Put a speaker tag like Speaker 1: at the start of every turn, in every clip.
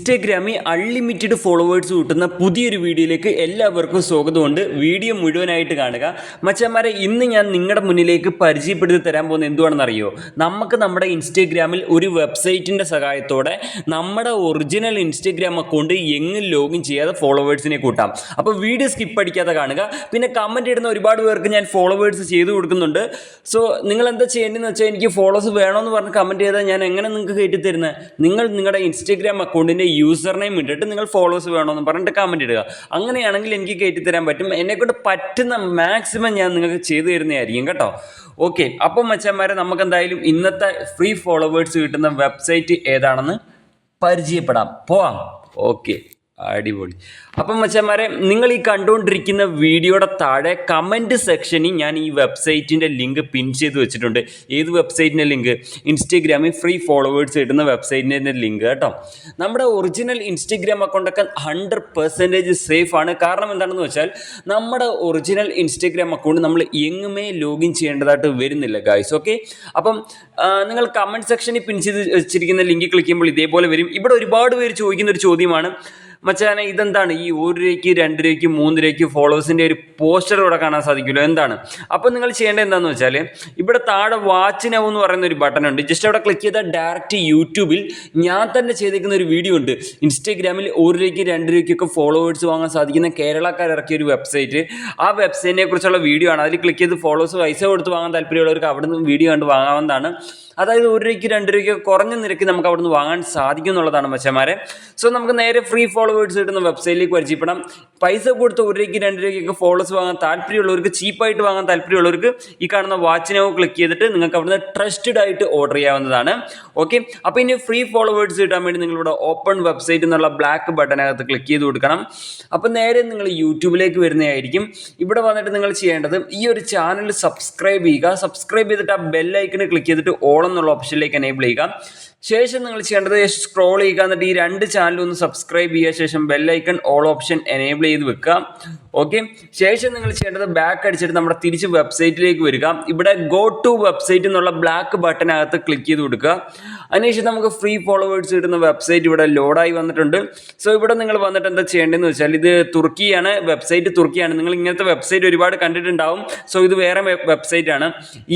Speaker 1: ഇൻസ്റ്റഗ്രാമിൽ unlimited followers കിട്ടുന്ന പുതിയൊരു വീഡിയോയിലേക്ക് എല്ലാവർക്കും സ്വാഗതമുണ്ട്. വീഡിയോ മുഴുവനായിട്ട് കാണുക. മച്ചാന്മാരെ, ഇന്ന് ഞാൻ നിങ്ങളുടെ മുന്നിലേക്ക് പരിചയപ്പെടുത്തി തരാൻ പോകുന്നത് എന്തുവാണെന്നറിയോ? നമുക്ക് നമ്മുടെ ഇൻസ്റ്റഗ്രാമിൽ ഒരു വെബ്സൈറ്റിൻ്റെ സഹായത്തോടെ നമ്മുടെ ഒറിജിനൽ ഇൻസ്റ്റഗ്രാം അക്കൗണ്ട് എങ്ങും ലോഗിൻ ചെയ്യാതെ ഫോളോവേഴ്സിനെ കൂട്ടാം. അപ്പോൾ വീഡിയോ സ്കിപ്പ് അടിക്കാതെ കാണുക. പിന്നെ കമൻറ്റ് ഇടുന്ന ഒരുപാട് പേർക്ക് ഞാൻ ഫോളോവേഴ്സ് ചെയ്ത് കൊടുക്കുന്നുണ്ട്. സോ നിങ്ങൾ എന്താ ചെയ്യേണ്ടതെന്ന് വെച്ചാൽ, എനിക്ക് ഫോളോവേഴ്സ് വേണമെന്ന് പറഞ്ഞ് കമൻറ്റ് ചെയ്താൽ ഞാൻ എങ്ങനെ നിങ്ങൾക്ക് കയറ്റി തരുന്നത്? നിങ്ങൾ നിങ്ങളുടെ ഇൻസ്റ്റഗ്രാം അക്കൗണ്ടിൻ്റെ യൂസർ നെയിം ഇട്ടിട്ട് നിങ്ങൾ ഫോളോവേഴ്സ് വേണമെന്ന് പറഞ്ഞിട്ട് കമൻറ്റ് ഇടുക. അങ്ങനെയാണെങ്കിൽ എനിക്ക് കയറ്റി തരാൻ പറ്റും. എന്നെക്കൊണ്ട് പറ്റുന്ന മാക്സിമം ഞാൻ നിങ്ങൾക്ക് ചെയ്തു തരുന്നതായിരിക്കും കേട്ടോ. ഓക്കെ, അപ്പം മച്ചാന്മാരെ, നമുക്ക് എന്തായാലും ഇന്നത്തെ ഫ്രീ ഫോളോവേഴ്സ് കിട്ടുന്ന വെബ്സൈറ്റ് ഏതാണെന്ന് പരിചയപ്പെടാം. പോവാം. ഓക്കെ, അടിപൊളി. അപ്പം മച്ചാന്മാരെ, നിങ്ങൾ ഈ കണ്ടുകൊണ്ടിരിക്കുന്ന വീഡിയോയുടെ താഴെ കമൻറ്റ് സെക്ഷനിൽ ഞാൻ ഈ വെബ്സൈറ്റിൻ്റെ ലിങ്ക് പിൻ ചെയ്ത് വെച്ചിട്ടുണ്ട്. ഏത് വെബ്സൈറ്റിൻ്റെ ലിങ്ക്? ഇൻസ്റ്റഗ്രാമിൽ ഫ്രീ ഫോളോവേഴ്സ് കിട്ടുന്ന വെബ്സൈറ്റിൻ്റെ ലിങ്ക് കേട്ടോ. നമ്മുടെ ഒറിജിനൽ ഇൻസ്റ്റഗ്രാം അക്കൗണ്ടൊക്കെ 100% സേഫ് ആണ്. കാരണം എന്താണെന്ന് വെച്ചാൽ, നമ്മുടെ ഒറിജിനൽ ഇൻസ്റ്റഗ്രാം അക്കൗണ്ട് നമ്മൾ എങ്ങുമേ ലോഗിൻ ചെയ്യേണ്ടതായിട്ട് വരുന്നില്ല ഗായ്സ്. ഓക്കെ, അപ്പം നിങ്ങൾ കമൻറ്റ് സെക്ഷനിൽ പിൻ ചെയ്ത് വെച്ചിരിക്കുന്ന ലിങ്ക് ക്ലിക്ക് ചെയ്യുമ്പോൾ ഇതേപോലെ വരും. ഇവിടെ ഒരുപാട് പേര് ചോദിക്കുന്നൊരു ചോദ്യമാണ്, മച്ചാനെ ഇതെന്താണ് ഈ 1 രൂപയ്ക്ക് 2 രൂപയ്ക്ക് 3 രൂപയ്ക്ക് ഫോളോവേഴ്സിൻ്റെ ഒരു പോസ്റ്റർ ഇവിടെ കാണാൻ സാധിക്കുമല്ലോ, എന്താണ്? അപ്പോൾ നിങ്ങൾ ചെയ്യേണ്ടത് എന്താണെന്ന് വെച്ചാൽ, ഇവിടെ താഴെ വാച്ച് നൗ എന്ന് പറയുന്ന ഒരു ബട്ടൺ ഉണ്ട്. ജസ്റ്റ് അവിടെ ക്ലിക്ക് ചെയ്താൽ ഡയറക്റ്റ് യൂട്യൂബിൽ ഞാൻ തന്നെ ചെയ്തേക്കുന്ന ഒരു വീഡിയോ ഉണ്ട്. ഇൻസ്റ്റഗ്രാമിൽ 1 രൂപയ്ക്ക് 2 രൂപയ്ക്കൊക്കെ ഫോളോവേഴ്സ് വാങ്ങാൻ സാധിക്കുന്ന കേരളക്കാർ ഇറക്കിയ ഒരു വെബ്സൈറ്റ്. ആ വെബ്സൈറ്റിനെ കുറിച്ചുള്ള വീഡിയോ ആണ്. അതിൽ ക്ലിക്ക് ചെയ്ത് ഫോളോവേഴ്സ് പൈസ കൊടുത്ത് വാങ്ങാൻ താല്പര്യമുള്ളവർക്ക് അവിടെ നിന്ന് വീഡിയോ കണ്ട് വാങ്ങാവുന്നതാണ്. അതായത് 1 രൂപയ്ക്ക് 2 രൂപയ്ക്ക് കുറഞ്ഞ നിരക്ക് നമുക്ക് അവിടെ നിന്ന് വാങ്ങാൻ സാധിക്കും എന്നുള്ളതാണ് മച്ചന്മാരെ. സോ നമുക്ക് നേരെ ഫ്രീ ഫോളോവേഴ്സ് കിട്ടുന്ന വെബ്സൈറ്റിലേക്ക് പരിചയപ്പെടാം. പൈസ കൊടുത്ത് 1 രൂപയ്ക്ക് 2 രൂപയ്ക്കൊക്കെ ഫോളോവേഴ്സ് വാങ്ങാൻ താല്പര്യമുള്ളവർക്ക്, ചീപ്പായിട്ട് വാങ്ങാൻ താല്പര്യമുള്ളവർക്ക് ഈ കാണുന്ന വാച്ച് നൗ ക്ലിക്ക് ചെയ്തിട്ട് നിങ്ങൾക്ക് അവിടുന്ന് ട്രസ്റ്റഡ് ആയിട്ട് ഓർഡർ ചെയ്യാവുന്നതാണ്. ഓക്കെ, അപ്പോൾ ഇനി ഫ്രീ ഫോളോവേഴ്സ് കിട്ടാൻ വേണ്ടി നിങ്ങളിവിടെ ഓപ്പൺ വെബ്സൈറ്റ് എന്നുള്ള ബ്ലാക്ക് ബട്ടനകത്ത് ക്ലിക്ക് ചെയ്ത് കൊടുക്കണം. അപ്പോൾ നേരെ നിങ്ങൾ യൂട്യൂബിലേക്ക് വരുന്നതായിരിക്കും. ഇവിടെ വന്നിട്ട് നിങ്ങൾ ചെയ്യേണ്ടത് ഈ ഒരു ചാനൽ സബ്സ്ക്രൈബ് ചെയ്യുക. സബ്സ്ക്രൈബ് ചെയ്തിട്ട് ആ ബെല്ലൈക്കണ് ക്ലിക്ക് ചെയ്തിട്ട് ഓൾ എന്നുള്ള ഓപ്ഷനിലേക്ക് എനേബിൾ ചെയ്യുക. ശേഷം നിങ്ങൾ ചെയ്യേണ്ടത് സ്ക്രോൾ ചെയ്യുക, എന്നിട്ട് ഈ 2 ചാനലും ഒന്ന് സബ്സ്ക്രൈബ് ചെയ്യുക. ശേഷം ബെല്ലൈക്കൺ ഓൾ ഓപ്ഷൻ എനേബിൾ ചെയ്ത് വെക്കുക. ഓക്കെ, ശേഷം നിങ്ങൾ ചെയ്യേണ്ടത് ബാക്ക് അടിച്ചിട്ട് നമ്മുടെ തിരിച്ച് വെബ്സൈറ്റിലേക്ക് വരിക. ഇവിടെ ഗോ ടു വെബ്സൈറ്റ് എന്നുള്ള ബ്ലാക്ക് ബട്ടനകത്ത് ക്ലിക്ക് ചെയ്ത് കൊടുക്കുക. അതിനുശേഷം നമുക്ക് ഫ്രീ ഫോളോവേഴ്സ് കിട്ടുന്ന വെബ്സൈറ്റ് ഇവിടെ ലോഡായി വന്നിട്ടുണ്ട്. സോ ഇവിടെ നിങ്ങൾ വന്നിട്ട് എന്താ ചെയ്യേണ്ടതെന്ന് വെച്ചാൽ, ഇത് തുർക്കിയാണ്, വെബ്സൈറ്റ് തുർക്കിയാണ്. നിങ്ങൾ ഇങ്ങനത്തെ വെബ്സൈറ്റ് ഒരുപാട് കണ്ടിട്ടുണ്ടാവും. സോ ഇത് വേറെ വെബ്സൈറ്റ് ആണ്.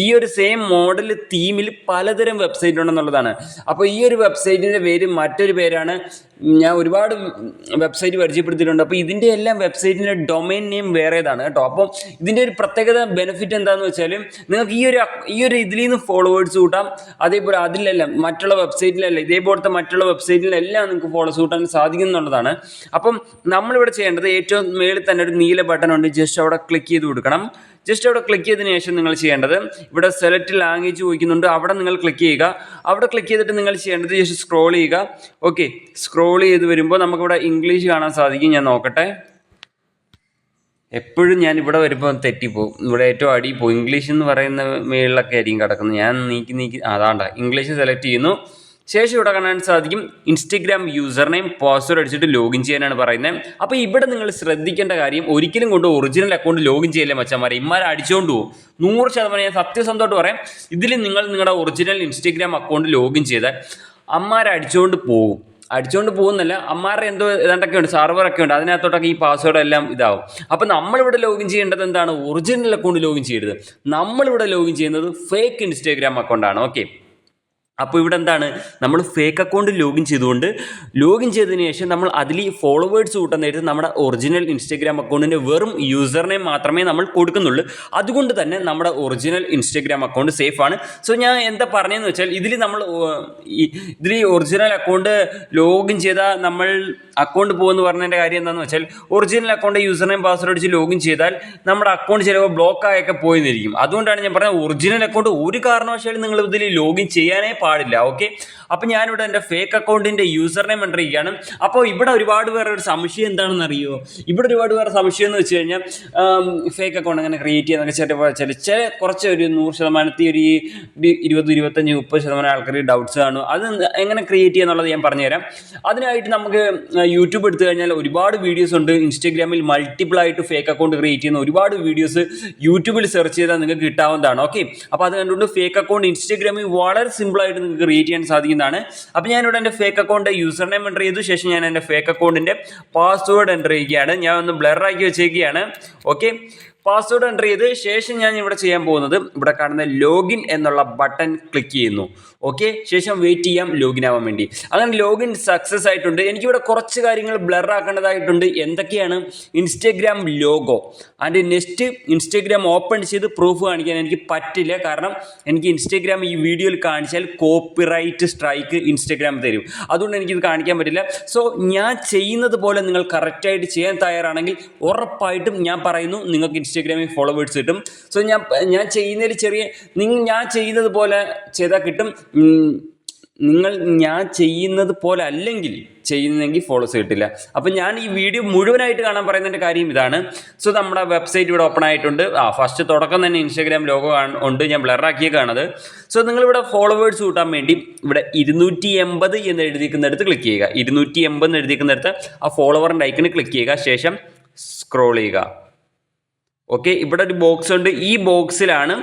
Speaker 1: ഈ ഒരു സെയിം മോഡൽ തീമിൽ പലതരം വെബ്സൈറ്റ് ഉണ്ടെന്നുള്ളതാണ്. അപ്പോൾ ഈ ഒരു വെബ്സൈറ്റിൻ്റെ പേര് മറ്റൊരു പേരാണ്. ഞാൻ ഒരുപാട് വെബ്സൈറ്റ് പരിചയപ്പെടുത്തിയിട്ടുണ്ട്. അപ്പോൾ ഇതിൻ്റെ എല്ലാം വെബ്സൈറ്റിൻ്റെ ഡൊമൈൻ നെയിം വേറേതാണ് കേട്ടോ. അപ്പോൾ ഇതിൻ്റെ ഒരു പ്രത്യേകത ബെനിഫിറ്റ് എന്താണെന്ന് വെച്ചാൽ, നിങ്ങൾക്ക് ഈ ഒരു ഇതിൽ നിന്ന് ഫോളോവേഴ്സ് കൂട്ടാം. അതേപോലെ അതിലെല്ലാം മറ്റുള്ള വെബ്സൈറ്റിലല്ല, ഇതേപോലത്തെ മറ്റുള്ള വെബ്സൈറ്റിലെല്ലാം നിങ്ങൾക്ക് ഫോളോവേഴ്സ് കൂട്ടാൻ സാധിക്കും എന്നുള്ളതാണ്. അപ്പം നമ്മളിവിടെ ചെയ്യേണ്ടത്, ഏറ്റവും മേളിൽ തന്നെ ഒരു നീല ബട്ടൺ ഉണ്ട്. ജസ്റ്റ് അവിടെ ക്ലിക്ക് ചെയ്ത് കൊടുക്കണം. ജസ്റ്റ് അവിടെ ക്ലിക്ക് ചെയ്തതിന് ശേഷം നിങ്ങൾ ചെയ്യേണ്ടത്, ഇവിടെ സെലക്ട് ലാംഗ്വേജ് ചോദിക്കുന്നുണ്ട്, അവിടെ നിങ്ങൾ ക്ലിക്ക് ചെയ്യുക. അവിടെ ക്ലിക്ക് ചെയ്തിട്ട് നിങ്ങൾ ചെയ്യേണ്ടത് ജസ്റ്റ് സ്ക്രോൾ ചെയ്യുക. ഓക്കെ, സ്ക്രോൾ ചെയ്ത് വരുമ്പോൾ നമുക്കിവിടെ ഇംഗ്ലീഷ് കാണാൻ സാധിക്കും. ഞാൻ നോക്കട്ടെ. എപ്പോഴും ഞാൻ ഇവിടെ വരുമ്പോൾ തെറ്റിപ്പോവും. ഇവിടെ ഏറ്റവും അടിയിൽ പോകും. ഇംഗ്ലീഷ് എന്ന് പറയുന്ന മേളിലൊക്കെ ആയിരിക്കും കിടക്കുന്നത്. ഞാൻ നീക്കി അതാണ്ട ഇംഗ്ലീഷ് സെലക്ട് ചെയ്യുന്നു. ശേഷം ഇവിടെ കാണാൻ സാധിക്കും ഇൻസ്റ്റഗ്രാം യൂസർ നെയിം പാസ്വേഡ് അടിച്ചിട്ട് ലോഗിൻ ചെയ്യാനാണ് പറയുന്നത്. അപ്പോൾ ഇവിടെ നിങ്ങൾ ശ്രദ്ധിക്കേണ്ട കാര്യം, ഒരിക്കലും കൊണ്ട് ഒറിജിനൽ അക്കൗണ്ട് ലോഗിൻ ചെയ്യില്ല മച്ചന്മാരെ. ഇമാരെ അടിച്ചുകൊണ്ട് പോകും. 100% ഞാൻ സത്യസന്ധമായിട്ട് പറയാം. ഇതിൽ നിങ്ങൾ നിങ്ങളുടെ ഒറിജിനൽ ഇൻസ്റ്റഗ്രാം അക്കൗണ്ട് ലോഗിൻ ചെയ്താൽ അമ്മാരെ അടിച്ചുകൊണ്ട് പോകും. അടിച്ചുകൊണ്ട് പോകുന്നല്ല, അമ്മാരുടെ എന്തോ ഏതാണ്ടൊക്കെ ഉണ്ട്, സർവറൊക്കെ ഉണ്ട്, അതിനകത്തോട്ടൊക്കെ ഈ പാസ്വേഡ് എല്ലാം ഇതാവും. അപ്പോൾ നമ്മളിവിടെ ലോഗിൻ ചെയ്യേണ്ടത് എന്താണ്? ഒറിജിനൽ അക്കൗണ്ട് ലോഗിൻ ചെയ്യരുത്. നമ്മളിവിടെ ലോഗിൻ ചെയ്യുന്നത് ഫേക്ക് ഇൻസ്റ്റഗ്രാം അക്കൗണ്ടാണ്. ഓക്കെ, അപ്പോൾ ഇവിടെ എന്താണ്, നമ്മൾ ഫേക്ക് അക്കൗണ്ട് ലോഗിൻ ചെയ്തതിന് ശേഷം നമ്മൾ അതിൽ ഫോളോവേഴ്സ് കൂട്ടാൻ നേരത്ത് നമ്മുടെ ഒറിജിനൽ ഇൻസ്റ്റഗ്രാം അക്കൗണ്ടിൻ്റെ വെറും യൂസർ നെയിം മാത്രമേ നമ്മൾ കൊടുക്കുന്നുള്ളൂ. അതുകൊണ്ട് തന്നെ നമ്മുടെ ഒറിജിനൽ ഇൻസ്റ്റഗ്രാം അക്കൗണ്ട് സേഫ് ആണ്. സോ ഞാൻ എന്താ പറഞ്ഞതെന്ന് വെച്ചാൽ, ഇതിൽ ഒറിജിനൽ അക്കൗണ്ട് ലോഗിൻ ചെയ്താൽ നമ്മൾ അക്കൗണ്ട് പോകുമെന്ന് പറഞ്ഞതിൻ്റെ കാര്യം എന്താണെന്ന് വെച്ചാൽ, original account user name password അടിച്ച് ലോഗിൻ ചെയ്താൽ നമ്മുടെ അക്കൗണ്ട് ചിലപ്പോൾ ബ്ലോക്കായൊക്കെ പോയെന്നിരിക്കും. അതുകൊണ്ടാണ് ഞാൻ പറഞ്ഞത്, ഒറിജിനൽ അക്കൗണ്ട് ഒരു കാരണവശാലും നിങ്ങൾ ഇതിൽ ലോഗിൻ ചെയ്യാനേ പാടില്ല. ഓക്കെ, അപ്പോൾ ഞാനിവിടെ എൻ്റെ ഫേക്ക് അക്കൗണ്ടിൻ്റെ യൂസർ നെയിം എൻ്റർ. അപ്പോൾ ഇവിടെ ഒരുപാട് പേരുടെ ഒരു സംശയം എന്താണെന്ന് അറിയുമോ? ഇവിടെ ഒരുപാട് പേരുടെ സംശയം എന്ന് വെച്ച് കഴിഞ്ഞാൽ, ഫേക്ക് അക്കൗണ്ട് അങ്ങനെ ക്രിയേറ്റ് ചെയ്യാന്നൊക്കെ ചില കുറച്ച് ഒരു 100% ഒരു 20, 25, 30% ആൾക്കാർ ഡൗട്ട്സ് കാണും. അത് എങ്ങനെ ക്രിയേറ്റ് ചെയ്യാന്നുള്ളത് ഞാൻ പറഞ്ഞുതരാം. അതിനായിട്ട് നമുക്ക് യൂട്യൂബ് എടുത്തു കഴിഞ്ഞാൽ ഒരുപാട് വീഡിയോസ് ഉണ്ട്. ഇൻസ്റ്റഗ്രാമിൽ മൾട്ടിപ്പിൾ ആയിട്ട് ഫേക്ക് അക്കൗണ്ട് ക്രിയേറ്റ് ചെയ്യുന്ന ഒരുപാട് വീഡിയോസ് യൂട്യൂബിൽ സെർച്ച് ചെയ്താൽ നിങ്ങൾക്ക് കിട്ടാവുന്നതാണ്. ഓക്കെ, അപ്പോൾ അത് കണ്ടുകൊണ്ട് ഫേക്ക് അക്കൗണ്ട് ഇൻസ്റ്റഗ്രാമിൽ വളരെ സിമ്പിളായിട്ട് സിമ്പിളായിട്ട് നിങ്ങൾക്ക് ക്രിയേറ്റ് ചെയ്യാൻ സാധിക്കുന്നതാണ്. അപ്പോൾ ഞാനിവിടെ എൻ്റെ fake account user name enter ചെയ്തു. ശേഷം ഞാൻ എൻ്റെ ഫേക്ക് അക്കൗണ്ടിൻ്റെ പാസ്വേഡ് എൻ്റർ ചെയ്യുകയാണ്. ഞാൻ ഒന്ന് ബ്ലറാക്കി വെച്ചേക്കുകയാണ്. ഓക്കെ, പാസ്വേഡ് എൻ്റർ ചെയ്ത് ശേഷം ഞാൻ ഇവിടെ ചെയ്യാൻ പോകുന്നത് ഇവിടെ കാണുന്ന ലോഗിൻ എന്നുള്ള ബട്ടൺ ക്ലിക്ക് ചെയ്യുന്നു. ഓക്കെ, ശേഷം വെയിറ്റ് ചെയ്യാം ലോഗിൻ ആവാൻ വേണ്ടി. അങ്ങനെ ലോഗിൻ സക്സസ് ആയിട്ടുണ്ട്. എനിക്കിവിടെ കുറച്ച് കാര്യങ്ങൾ ബ്ലർ ആക്കേണ്ടതായിട്ടുണ്ട്. എന്തൊക്കെയാണ്? Instagram logo and next Instagram open ചെയ്ത് പ്രൂഫ് കാണിക്കാൻ എനിക്ക് പറ്റില്ല. കാരണം എനിക്ക് ഇൻസ്റ്റഗ്രാം ഈ വീഡിയോയിൽ കാണിച്ചാൽ കോപ്പിറൈറ്റ് സ്ട്രൈക്ക് ഇൻസ്റ്റഗ്രാം തരും. അതുകൊണ്ട് എനിക്കിത് കാണിക്കാൻ പറ്റില്ല. സോ ഞാൻ ചെയ്യുന്നത് പോലെ നിങ്ങൾ കറക്റ്റായിട്ട് ചെയ്യാൻ തയ്യാറാണെങ്കിൽ ഉറപ്പായിട്ടും ഞാൻ പറയുന്നു നിങ്ങൾക്ക് ഇൻസ്റ്റഗ്രാമിൽ ഫോളോവേഴ്സ് കിട്ടും. സോ ഞാൻ ചെയ്യുന്നതിൽ ഞാൻ ചെയ്യുന്നത് പോലെ ചെയ്താൽ കിട്ടും. നിങ്ങൾ ഞാൻ ചെയ്യുന്നത് പോലെ അല്ലെങ്കിൽ ചെയ്യുന്നെങ്കിൽ ഫോളോസ് കിട്ടില്ല. അപ്പം ഞാൻ ഈ വീഡിയോ മുഴുവനായിട്ട് കാണാൻ പറയുന്നതിൻ്റെ കാര്യം ഇതാണ്. സോ നമ്മുടെ വെബ്സൈറ്റ് ഇവിടെ ഓപ്പൺ ആയിട്ടുണ്ട്. ഫസ്റ്റ് തുടക്കം തന്നെ ഇൻസ്റ്റാഗ്രാം ലോഗോ ഉണ്ട്. ഞാൻ ബ്ലറാക്കിയേക്കാണത്. സോ നിങ്ങളിവിടെ ഫോളോവേഴ്സ് കൂട്ടാൻ വേണ്ടി ഇവിടെ 280 എന്ന് എഴുതിക്കുന്നിടത്ത് ക്ലിക്ക് ചെയ്യുക. 280 എന്ന് എഴുതിക്കുന്നിടത്ത് ആ ഫോളോവറിൻ്റെ ഐക്കണ് ക്ലിക്ക് ചെയ്യുക. ശേഷം സ്ക്രോൾ ചെയ്യുക. ഓക്കെ, ഇവിടെ ഒരു ബോക്സ് ഉണ്ട്. ഈ ബോക്സിലാണ്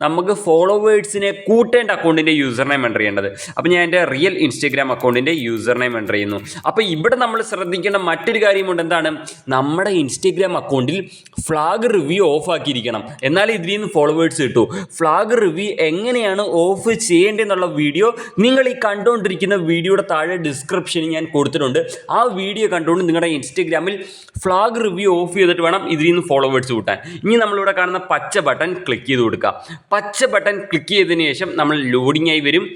Speaker 1: നമുക്ക് ഫോളോവേഴ്സിനെ കൂട്ടേണ്ട അക്കൗണ്ടിൻ്റെ യൂസർ നെയിം എൻ്റർ ചെയ്യേണ്ടത്. അപ്പോൾ ഞാൻ എൻ്റെ റിയൽ ഇൻസ്റ്റഗ്രാം അക്കൗണ്ടിൻ്റെ യൂസർ നെയിം എൻ്റർ ചെയ്യുന്നു. അപ്പോൾ ഇവിടെ നമ്മൾ ശ്രദ്ധിക്കേണ്ട മറ്റൊരു കാര്യമുണ്ട്. എന്താണ്? നമ്മുടെ ഇൻസ്റ്റഗ്രാം അക്കൗണ്ടിൽ ഫ്ലാഗ് റിവ്യൂ ഓഫ് ആക്കിയിരിക്കണം. എന്നാലും ഇതിൽ നിന്ന് ഫോളോവേഴ്സ് കിട്ടൂ. ഫ്ലാഗ് റിവ്യൂ എങ്ങനെയാണ് ഓഫ് ചെയ്യേണ്ടതെന്നുള്ള വീഡിയോ നിങ്ങൾ ഈ കണ്ടുകൊണ്ടിരിക്കുന്ന വീഡിയോയുടെ താഴെ ഡിസ്ക്രിപ്ഷനിൽ ഞാൻ കൊടുത്തിട്ടുണ്ട്. ആ വീഡിയോ കണ്ടുകൊണ്ട് നിങ്ങളുടെ ഇൻസ്റ്റഗ്രാമിൽ ഫ്ലാഗ് റിവ്യൂ ഓഫ് ചെയ്തിട്ട് വേണം ഇതിൽ നിന്ന് ഫോളോവേഴ്സ് കൂട്ടാൻ. ഇനി നമ്മളിവിടെ കാണുന്ന പച്ച ബട്ടൺ ക്ലിക്ക് ചെയ്ത് കൊടുക്കുക. പച്ച ബട്ടൺ ക്ലിക്ക് ചെയ്തതിന് ശേഷം നമ്മൾ ലോഡിംഗ് ആയി വരും.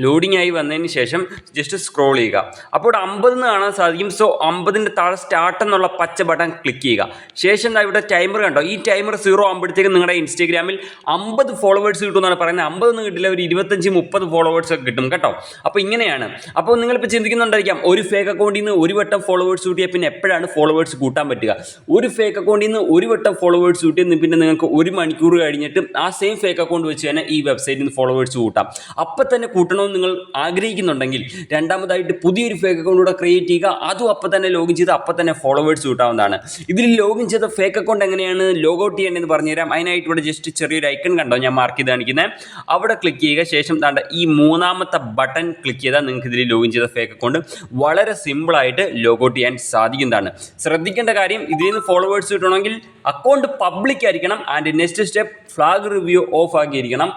Speaker 1: ലോഡിംഗ് ആയി വന്നതിന് ശേഷം ജസ്റ്റ് സ്ക്രോൾ ചെയ്യുക. അപ്പോൾ 50 എന്ന് കാണാൻ സാധിക്കും. സോ 50ൻ്റെ താഴെ സ്റ്റാർട്ട് എന്നുള്ള പച്ച ബട്ടൺ ക്ലിക്ക് ചെയ്യുക. ശേഷം ഇവിടെ ടൈമർ കണ്ടോ? ഈ ടൈമർ 0 ആകുമ്പോഴത്തേക്കും നിങ്ങളുടെ ഇൻസ്റ്റഗ്രാമിൽ 50 ഫോളോവേഴ്സ് കിട്ടുമെന്നാണ് പറയുന്നത്. 50 ഒന്നും കിട്ടില്ല, ഒരു 25-30 ഫോളോവേഴ്സ് ഒക്കെ കിട്ടും കേട്ടോ. അപ്പോൾ ഇങ്ങനെയാണ്. അപ്പോൾ നിങ്ങളിപ്പോൾ ചിന്തിക്കുന്നുണ്ടായിരിക്കാം, ഒരു ഫേക്ക് അക്കൗണ്ടിൽ നിന്ന് ഒരു വട്ടം ഫോളോവേഴ്സ് കൂട്ടിയാൽ പിന്നെ എപ്പോഴാണ് ഫോളോവേഴ്സ് കൂട്ടാൻ പറ്റുക? ഒരു ഫേക്ക് അക്കൗണ്ടിൽ നിന്ന് ഒരു വട്ടം ഫോളോവേഴ്സ് കൂട്ടിയാൽ പിന്നെ നിങ്ങൾക്ക് 1 മണിക്കൂർ കഴിഞ്ഞിട്ട് ആ സെയിം ഫേക്ക് അക്കൗണ്ട് വെച്ച് തന്നെ ഈ വെബ്സൈറ്റിൽ നിന്ന് ഫോളോവേഴ്സ് കൂട്ടാം. അപ്പം തന്നെ കൂട്ടണം നിങ്ങൾ ആഗ്രഹിക്കുന്നുണ്ടെങ്കിൽ രണ്ടാമതായിട്ട് പുതിയൊരു ഫേക്ക് അക്കൗണ്ട് കൂടെ ക്രിയേറ്റ് ചെയ്യുക. അതും അപ്പം തന്നെ ലോഗിൻ ചെയ്ത് അപ്പം തന്നെ ഫോളോവേഴ്സ് കിട്ടാവുന്നതാണ്. ഇതിൽ ലോഗിൻ ചെയ്ത ഫേക്ക് അക്കൗണ്ട് എങ്ങനെയാണ് ലോഗ് ഔട്ട് ചെയ്യേണ്ടതെന്ന് പറഞ്ഞുതരാം. അതിനായിട്ട് ഇവിടെ ജസ്റ്റ് ചെറിയൊരു ഐക്കൺ കണ്ടോ ഞാൻ മാർക്ക് ചെയ്ത് കാണിക്കുന്നത്, അവിടെ ക്ലിക്ക് ചെയ്യുക. ശേഷം ഈ 3ാമത്തെ ബട്ടൺ ക്ലിക്ക് ചെയ്താൽ നിങ്ങൾക്ക് ഇതിൽ ലോഗിൻ ചെയ്ത ഫേക്ക് അക്കൗണ്ട് വളരെ സിമ്പിളായിട്ട് ലോഗ് ഔട്ട് ചെയ്യാൻ സാധിക്കുന്നതാണ്. ശ്രദ്ധിക്കേണ്ട കാര്യം, ഇതിൽ നിന്ന് ഫോളോവേഴ്സ് കിട്ടണമെങ്കിൽ അക്കൗണ്ട് പബ്ലിക് ആയിരിക്കണം. And next step flag review off ആക്കിയിരിക്കണം.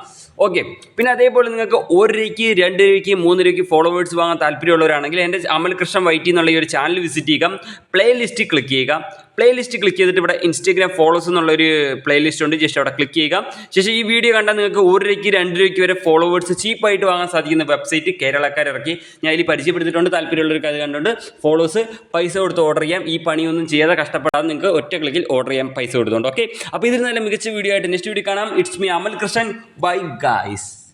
Speaker 1: ഓക്കെ, പിന്നെ അതേപോലെ നിങ്ങൾക്ക് 1 രൂപയ്ക്ക് 2 രൂപയ്ക്ക് 3 രൂപയ്ക്ക് ഫോളോവേഴ്സ് വാങ്ങാൻ താല്പര്യമുള്ളവരാണെങ്കിൽ എൻ്റെ അമൽ കൃഷ്ണൻ വൈറ്റി എന്നുള്ള ഈ ഒരു ചാനൽ വിസിറ്റ് ചെയ്യുക. പ്ലേലിസ്റ്റ് ക്ലിക്ക് ചെയ്യുക. പ്ലേലിസ്റ്റ് ക്ലിക്ക് ചെയ്തിട്ട് ഇവിടെ ഇൻസ്റ്റഗ്രാം ഫോളോസ് എന്നുള്ളൊരു പ്ലേലിസ്റ്റ് ഉണ്ട്. ജസ്റ്റ് അവിടെ ക്ലിക്ക് ചെയ്യുക. ശേഷം ഈ വീഡിയോ കണ്ടാൽ നിങ്ങൾക്ക് 1 രൂപയ്ക്ക് 2 രൂപയ്ക്ക് വരെ ഫോളോവേഴ്സ് ചീപ്പായിട്ട് വാങ്ങാൻ സാധിക്കുന്ന വെബ്സൈറ്റ് കേരളക്കാർ ഇറക്കി ഞാൻ ഇതിൽ പരിചയപ്പെടുത്തിയിട്ടുണ്ട്. താല്പര്യമുള്ളവർക്ക് അത് കണ്ടുകൊണ്ട് ഫോളോസ് പൈസ കൊടുത്ത് ഓർഡർ ചെയ്യാം. ഈ പണിയൊന്നും ചെയ്യാതെ കഷ്ടപ്പെടാതെ നിങ്ങൾക്ക് ഒറ്റ ക്ലിക്കിൽ ഓർഡർ ചെയ്യാൻ പൈസ കൊടുത്തുകൊണ്ട്. ഓക്കെ, അപ്പോൾ ഇതിൽ നല്ല മികച്ച വീഡിയോ ആയിട്ട് നെക്സ്റ്റ് വീഡിയോ കാണാം. It's me Amal Krishnan. Bye guys.